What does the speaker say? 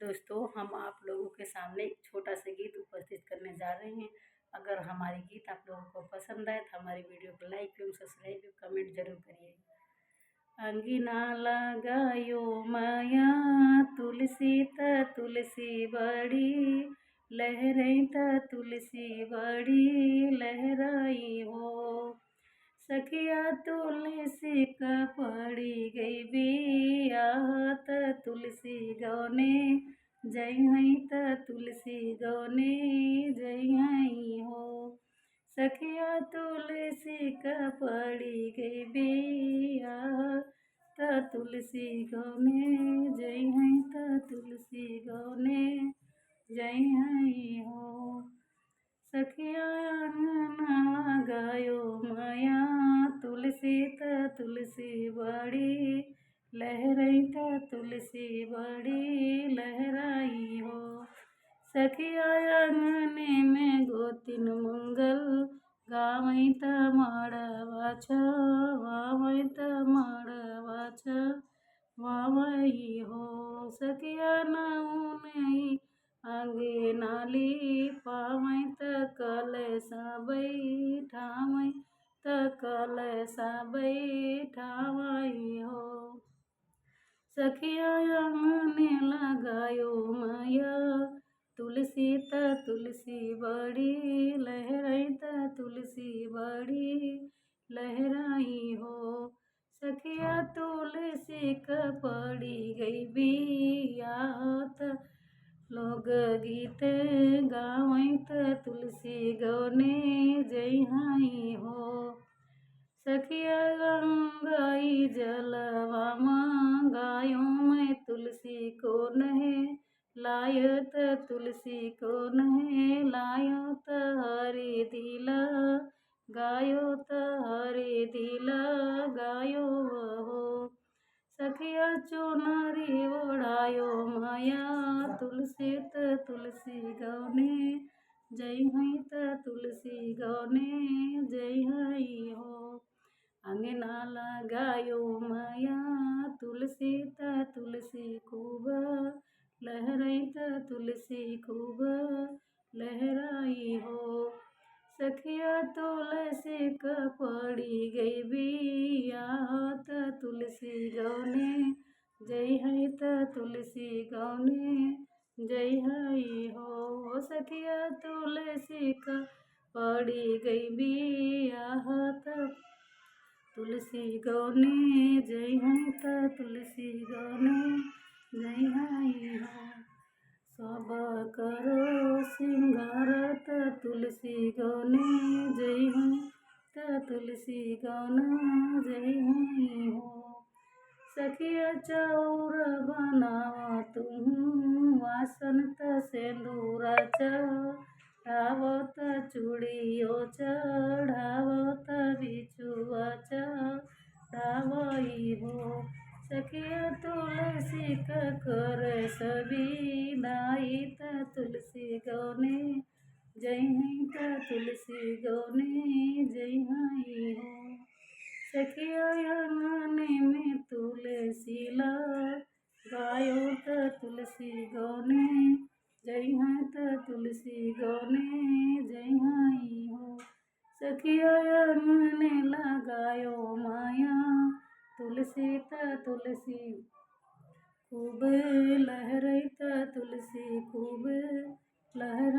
दोस्तों, हम आप लोगों के सामने एक छोटा सा गीत उपस्थित करने जा रहे हैं। अगर हमारी गीत आप लोगों को पसंद आए तो हमारी वीडियो को लाइक एवं सब्सक्राइब एवं कमेंट जरूर करिए। अंगिना लगायो माया तुलसी त तुलसी बड़ी लहराई त तुलसी बड़ी लहराई हो। सखिया तुलसी का पड़ी गई बिया त तुलसी गौने जय हई त तुलसी गौने जय हई हो। सखिया तुलसी का पड़ी गई बिया त तुलसी गौने जय हई त तुलसी गौने जय हई हो। सखिया अंगना गायो माया तुलसी त तुलसी बड़ी लहराई त तुलसी बड़ी लहराई हो। सखिया अंगने में गोतिन मंगल गावई त माड़वा छवावई त माड़वा छवावई हो। सखिया नौनई आगे नाली पावई त कलसा बैठावई त कलसा बैठावई हो। सखिया अंगने लगायो माया तुलसी त तुलसी बड़ी लहराई त तुलसी बड़ी लहराई हो। सखिया तुलसी का पड़ी गई बिया त लोग गीत गावई त तुलसी गौने जय हई हो। सखिया गंगाई जलवा गायो मैं तुलसी को नहीं लायो त तुलसी को नहीं लायो त हरि दिला गायो त हरि दिला गायो हो। सखिया चुनरी ओढ़ायो माया तुलसी त तुलसी गौने जय हई त तुलसी गौने जय हई हो। अंगना लगायो माया तुलसी त तुलसी खूब लहराई त तुलसी खूब लहराई हो। सखिया तुलसी का पड़ी गई बिया त तुलसी गौने जय हई त तुलसी गौने जय हई हो। सखिया तुलसी का पड़ी गई बिया त तुलसी गौने जय हई त तुलसी गौने जय हई हो। सब करो सिंगार त तुलसी गौने जय हई त तुलसी गौना जय हई हो। सखिया चौर बनावा तुम वासन त सेंदूरा चढ़ावो त चूड़ियो चढ़ावो त बिछुआ चढ़ावई हो। सखिया तुलसी का कर सबिदाई त तुलसी गौने जय हई त तुलसी गौने जय हई हो। सखिया अंगने में तुलसी गायो त तुलसी गौने जय हई त तुलसी गौने जय हई हो। सखिया अंगने लगायो माया तुलसी त तुलसी खूब लहराई त तुलसी खूब लहराई।